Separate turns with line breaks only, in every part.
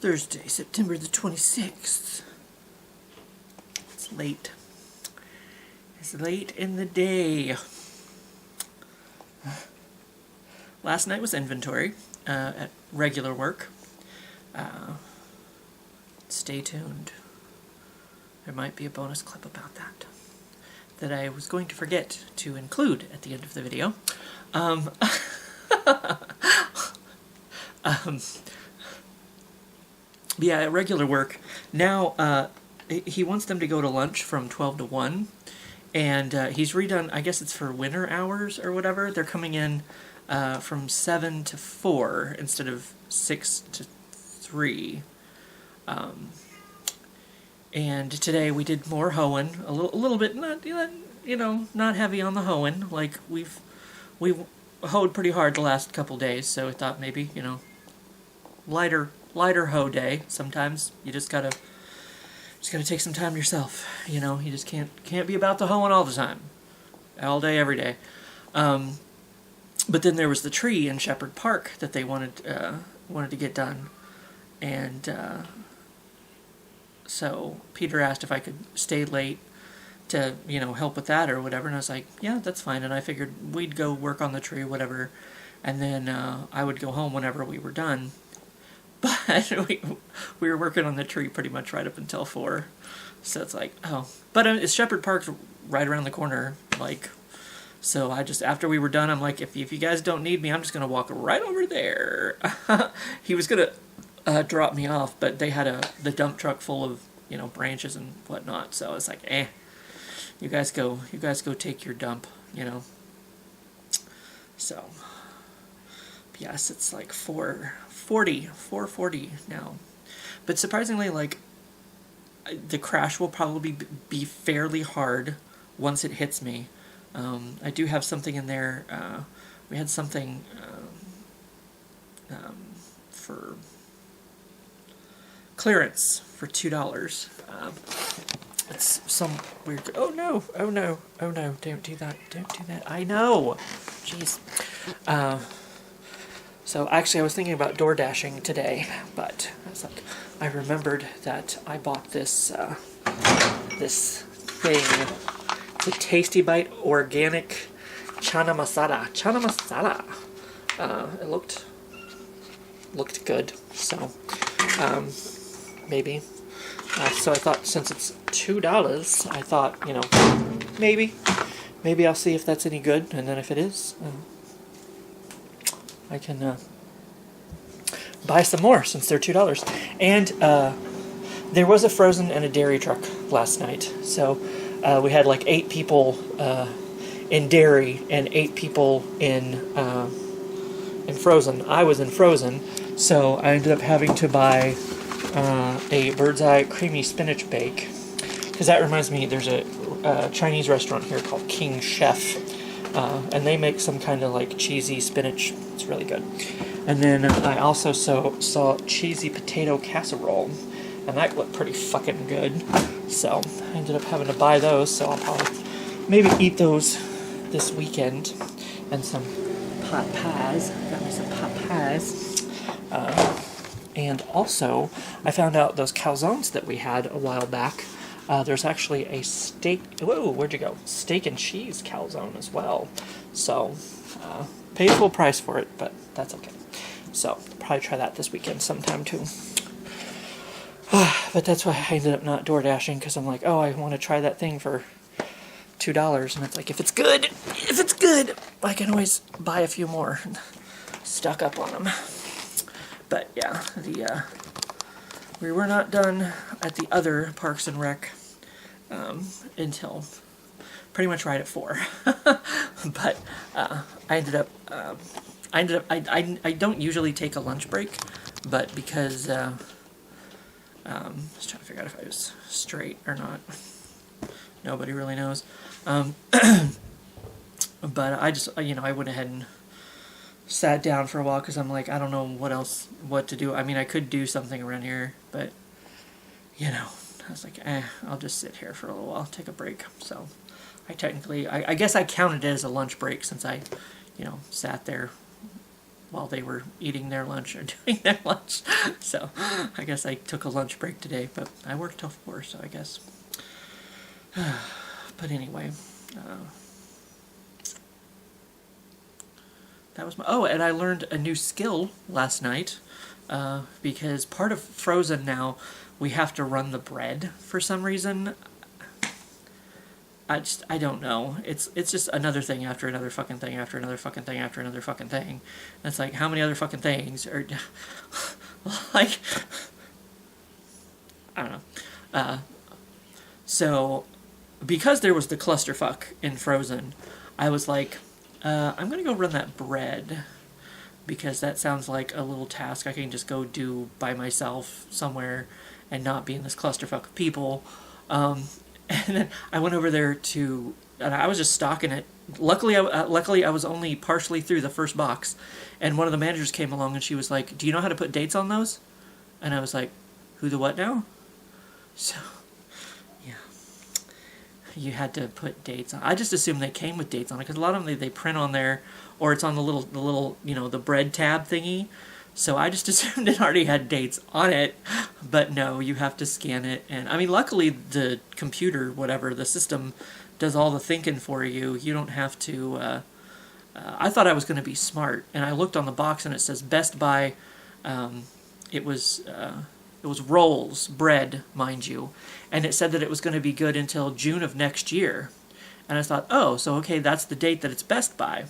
Thursday, September the 26th. It's late. It's late in the day. Last night was inventory at regular work. Stay tuned. There might be a bonus clip about that I was going to forget to include at the end of the video. Yeah, at regular work. Now, he wants them to go to lunch from 12 to 1. And he's redone, I guess it's for winter hours or whatever. They're coming in from 7 to 4 instead of 6 to 3. And today we did more hoeing, a little bit, not heavy on the hoeing. Like we've hoed pretty hard the last couple days, so I thought maybe, lighter hoe day. Sometimes you just gotta take some time to yourself. You just can't be about the hoeing all the time, all day, every day. But then there was the tree in Shepherd Park that they wanted to get done, and so Peter asked if I could stay late to help with that or whatever, and I was like, yeah, that's fine. And I figured we'd go work on the tree, whatever, and then I would go home whenever we were done. But we were working on the tree pretty much right up until 4, so it's like, oh. But it's Shepherd Park's right around the corner, like. So I just, after we were done, I'm like, if you guys don't need me, I'm just going to walk right over there. He was going to drop me off, but they had the dump truck full of, branches and whatnot. So I was like, you guys go take your dump, So, yes, it's like 4:40 now. But surprisingly, like, the crash will probably be fairly hard once it hits me. I do have something in there. We had something for clearance for $2. It's some weird. Oh no! Don't do that! I know. Jeez. So actually, I was thinking about door dashing today, but I remembered that I bought this thing. The Tasty Bite Organic Chana Masala. It looked good, so maybe. So I thought, since it's $2, I thought, maybe I'll see if that's any good, and then if it is, I can buy some more since they're $2. And there was a frozen and a dairy truck last night, so. We had like 8 people in dairy and 8 people in frozen. I was in frozen, so I ended up having to buy a Bird's Eye creamy spinach bake. Because that reminds me, there's a Chinese restaurant here called King Chef, and they make some kind of like cheesy spinach. It's really good. And then I also saw cheesy potato casserole, and that looked pretty fucking good. So I ended up having to buy those, so I'll probably maybe eat those this weekend. And some pot pies. Got me some pot pies. And also, I found out those calzones that we had a while back. There's actually a steak. Whoa, where'd you go? Steak and cheese calzone as well. So, paid full price for it, but that's okay. So, probably try that this weekend sometime too. But that's why I ended up not door dashing, because I'm like, oh, I want to try that thing for $2, and it's like, if it's good, I can always buy a few more and stock up on them. But yeah, we were not done at the other Parks and Rec until pretty much right at 4. But I don't usually take a lunch break, but because I was trying to figure out if I was straight or not. Nobody really knows. But I just, I went ahead and sat down for a while because I'm like, I don't know what to do. I mean, I could do something around here, but, I was like, I'll just sit here for a little while, take a break. So I guess I counted it as a lunch break since I, sat there while they were eating their lunch or doing their lunch. So I guess I took a lunch break today, but I worked till 4, so I guess. But anyway, that was my... Oh, and I learned a new skill last night, because part of Frozen now, we have to run the bread for some reason. I don't know. It's just another thing after another fucking thing after another fucking thing after another fucking thing. And it's like, how many other fucking things are... like... I don't know. So, because there was the clusterfuck in Frozen, I was like, I'm gonna go run that bread, because that sounds like a little task I can just go do by myself somewhere and not be in this clusterfuck of people. And then I went over there and I was just stocking it. Luckily I was only partially through the first box, and one of the managers came along and she was like, "Do you know how to put dates on those?" And I was like, "Who the what now?" So, yeah. You had to put dates on. I just assumed they came with dates on it, because a lot of them they print on there, or it's on the little the bread tab thingy. So I just assumed it already had dates on it, but no, you have to scan it. And I mean, luckily the computer, whatever, the system does all the thinking for you. You don't have to, I thought I was going to be smart, and I looked on the box and it says Best Buy. It was rolls, bread, mind you, and it said that it was going to be good until June of next year. And I thought, oh, so okay, that's the date that it's Best Buy,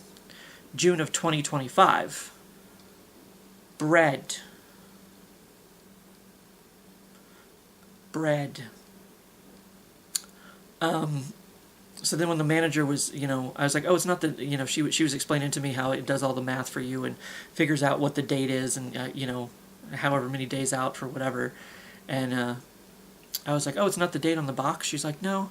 June of 2025. Bread. So then when the manager was, I was like, oh, it's not the, she was explaining to me how it does all the math for you and figures out what the date is, and, however many days out for whatever. And I was like, oh, it's not the date on the box? She's like, no.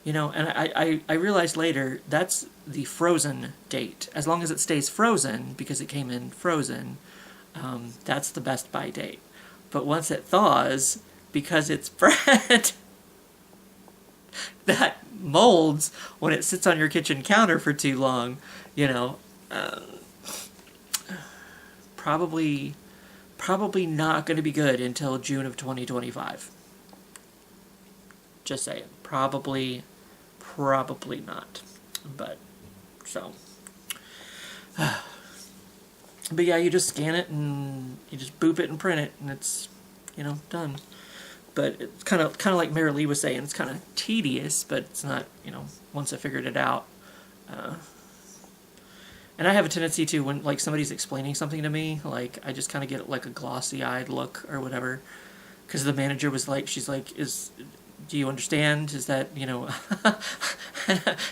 And I realized later that's the frozen date. As long as it stays frozen, because it came in frozen, that's the Best Buy date. But once it thaws, because it's bread, that molds when it sits on your kitchen counter for too long, probably not going to be good until June of 2025. Just saying. Probably not. But, so... But yeah, you just scan it and you just boop it and print it, and it's, done. But it's kind of like Mary Lee was saying, it's kind of tedious, but it's not, once I figured it out. And I have a tendency to, when like somebody's explaining something to me, like I just kind of get like a glossy-eyed look or whatever, because the manager was like, she's like, do you understand? Is that,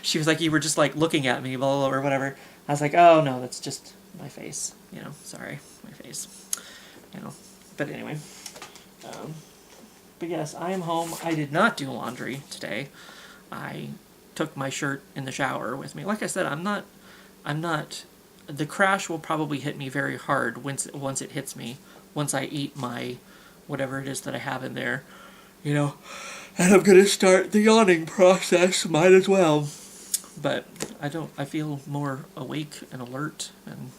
she was like, you were just like looking at me, blah, blah, or whatever. I was like, oh no, that's just my face, sorry, my face, but anyway, but yes, I am home. I did not do laundry today. I took my shirt in the shower with me. Like I said, I'm not, the crash will probably hit me very hard once it hits me, once I eat my, whatever it is that I have in there, and I'm going to start the yawning process, might as well. But I feel more awake and alert, and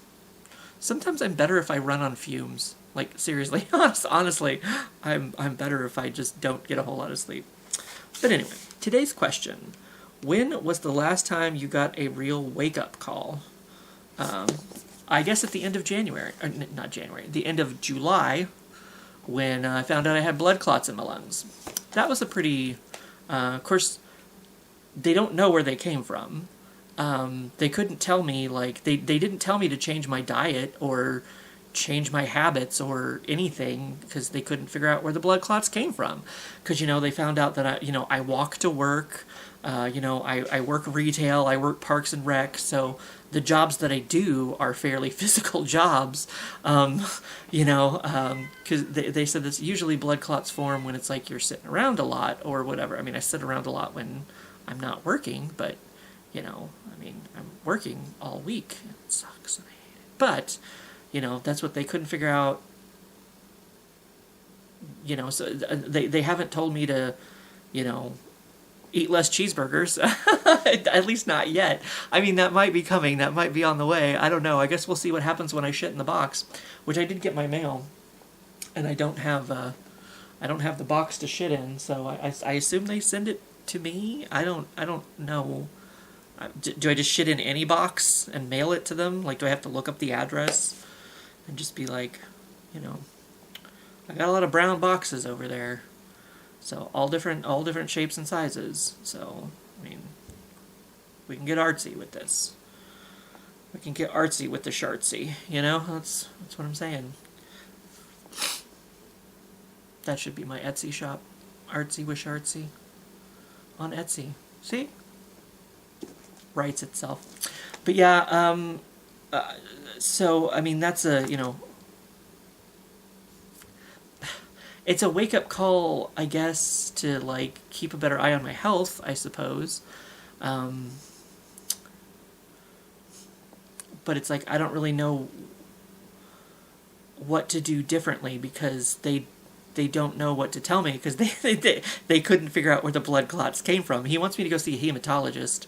sometimes I'm better if I run on fumes. Like, seriously, honestly, I'm better if I just don't get a whole lot of sleep. But anyway, today's question: when was the last time you got a real wake-up call? I guess at the end of January, or not January, the end of July, when I found out I had blood clots in my lungs. That was a pretty, of course, they don't know where they came from. They couldn't tell me, like, they didn't tell me to change my diet or change my habits or anything, because they couldn't figure out where the blood clots came from. Because, they found out that I walk to work, I work retail, I work parks and rec, so the jobs that I do are fairly physical jobs, because they said that usually blood clots form when it's like you're sitting around a lot or whatever. I mean, I sit around a lot when I'm not working, but, I'm working all week. It sucks, and I hate it. But, that's what they couldn't figure out. So they haven't told me to, eat less cheeseburgers. At least not yet. I mean, that might be coming. That might be on the way. I don't know. I guess we'll see what happens when I shit in the box, which I did get my mail, and I don't have the box to shit in, so I assume they send it to me. I don't know. Do I just shit in any box and mail it to them? Like, do I have to look up the address and just be like, you know, I got a lot of brown boxes over there. So all different shapes and sizes. So, I mean, we can get artsy with this. We can get artsy with the shartsy, you know? That's what I'm saying. That should be my Etsy shop. Artsy with shartsy. On Etsy. See? Writes itself. But yeah, so, I mean, that's a, you know, it's a wake-up call, I guess, to, like, keep a better eye on my health, I suppose. But it's like, I don't really know what to do differently, because they don't know what to tell me, because they couldn't figure out where the blood clots came from. He wants me to go see a hematologist,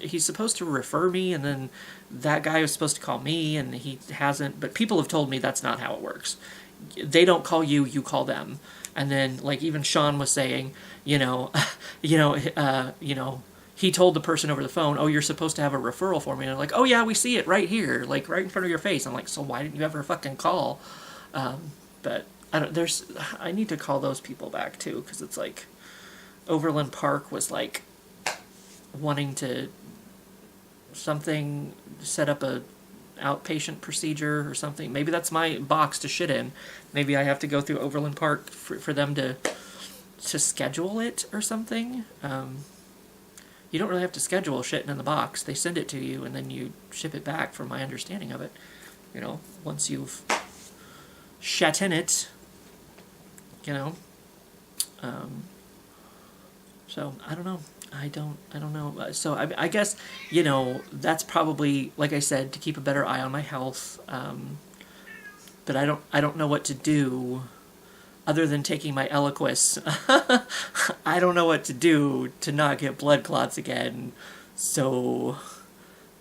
he's supposed to refer me, and then that guy was supposed to call me, and he hasn't. But people have told me that's not how it works. They don't call you, you call them. And then, like, even Sean was saying, he told the person over the phone, oh, you're supposed to have a referral for me. And they're like, oh yeah, we see it right here, like right in front of your face. I'm like, so why didn't you ever fucking call? But I need to call those people back too, because it's like, Overland Park was like wanting to set up a outpatient procedure or something. Maybe that's my box to shit in. Maybe I have to go through Overland Park for them to schedule it or something. You don't really have to schedule shitting in the box. They send it to you and then you ship it back, from my understanding of it. You know, once you've shat in it, you know. So, I don't know. I don't know. So, I guess, you know, that's probably, like I said, to keep a better eye on my health. But I don't know what to do other than taking my Eliquis. I don't know what to do to not get blood clots again. So,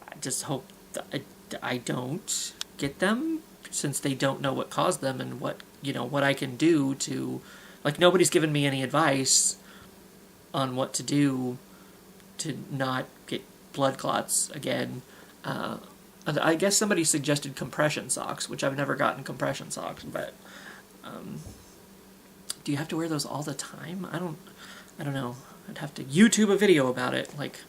I just hope that I don't get them, since they don't know what caused them and what I can do to, like, nobody's given me any advice on what to do to not get blood clots again. I guess somebody suggested compression socks, which I've never gotten compression socks, but do you have to wear those all the time? I don't know. I'd have to YouTube a video about it. Like,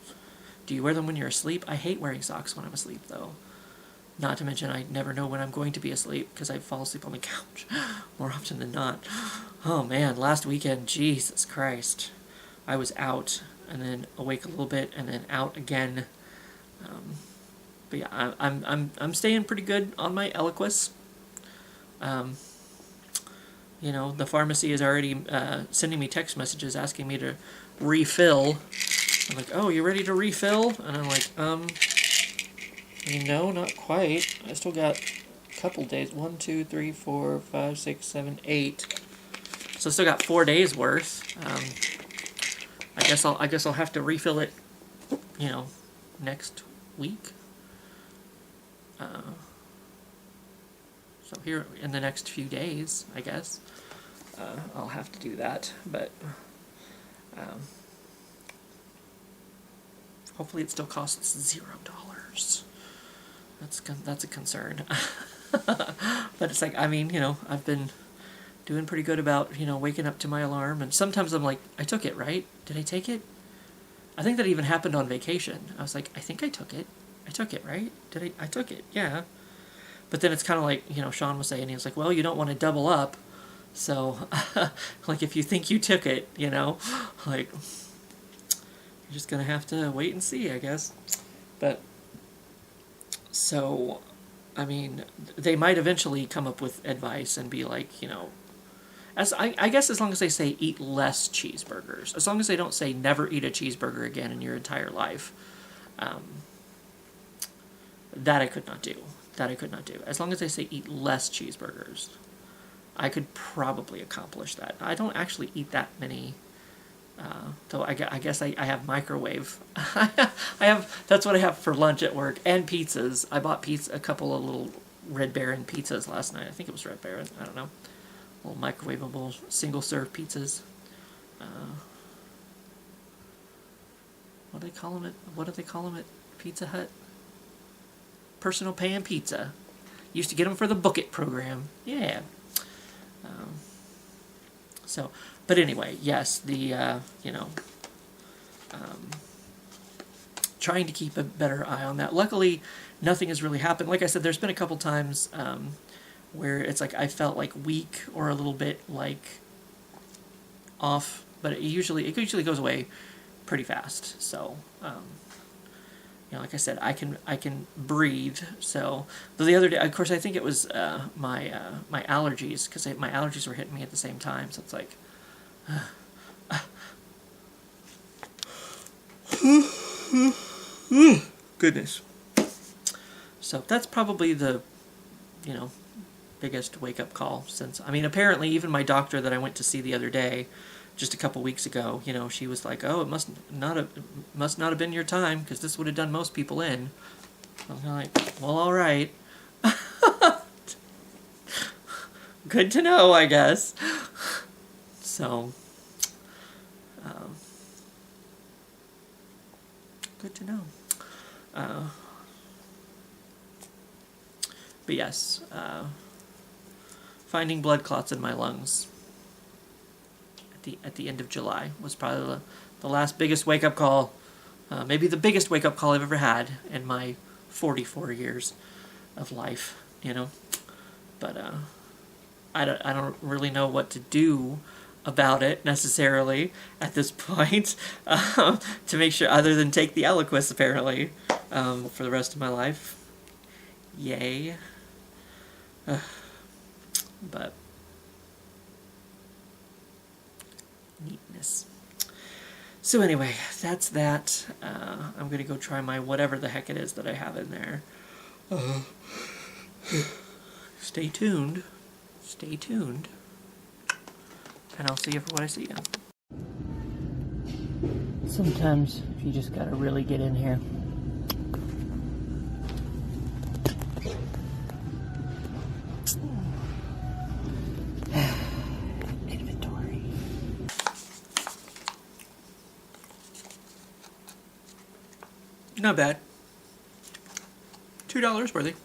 do you wear them when you're asleep? I hate wearing socks when I'm asleep, though. Not to mention, I never know when I'm going to be asleep, because I fall asleep on the couch more often than not. Oh man, last weekend, Jesus Christ. I was out, and then awake a little bit, and then out again. But yeah, I'm staying pretty good on my Eliquis. You know, the pharmacy is already sending me text messages asking me to refill. I'm like, oh, you ready to refill? And I'm like, no, not quite. I still got a couple days. 1, 2, 3, 4, 5, 6, 7, 8. So I still got 4 days worth. I guess I'll have to refill it, you know, next week. So here in the next few days, I guess, I'll have to do that. But hopefully it still costs $0. That's a concern. But it's like, I mean, you know, I've been doing pretty good about, you know, waking up to my alarm, and sometimes I'm like, I took it, right? Did I take it? I think that even happened on vacation. I was like, I think I took it. I took it, right? I took it, yeah. But then it's kind of like, you know, Sean was saying, he was like, well, you don't want to double up. So, like, if you think you took it, you know, like, you're just going to have to wait and see, I guess. But, so, I mean, they might eventually come up with advice and be like, you know, I guess as long as they say eat less cheeseburgers, as long as they don't say never eat a cheeseburger again in your entire life, that I could not do. As long as they say eat less cheeseburgers, I could probably accomplish that. I don't actually eat that many. So I guess I have microwave. That's what I have for lunch at work, and pizzas. I bought a couple of little Red Baron pizzas last night. I think it was Red Baron. I don't know. Little microwavable single serve pizzas. What do they call them at? What do they call them at Pizza Hut? Personal pan pizza. Used to get them for the Book It program. Yeah. But anyway, yes, the trying to keep a better eye on that. Luckily, nothing has really happened. Like I said, there's been a couple times where it's like I felt like weak or a little bit like off, but it usually goes away pretty fast. So, like I said, I can breathe. So the other day, of course, I think it was my allergies, because my allergies were hitting me at the same time. So it's like. Goodness. So that's probably the, biggest wake-up call since, apparently even my doctor that I went to see the other day, just a couple weeks ago, she was like, oh, it must not have been your time, because this would have done most people in. I'm like, well, all right. Good to know, I guess. So, good to know. But yes, finding blood clots in my lungs at the end of July was probably the last biggest wake-up call, maybe the biggest wake-up call I've ever had in my 44 years of life, But I don't really know what to do about it necessarily at this point, to make sure, other than take the Eliquis apparently, for the rest of my life. Yay. But neatness. So anyway, that's that. I'm going to go try my whatever the heck it is that I have in there. Stay tuned. Stay tuned. And I'll see you for what I see you. Sometimes you just gotta really get in here. Inventory. Not bad. $2 worthy.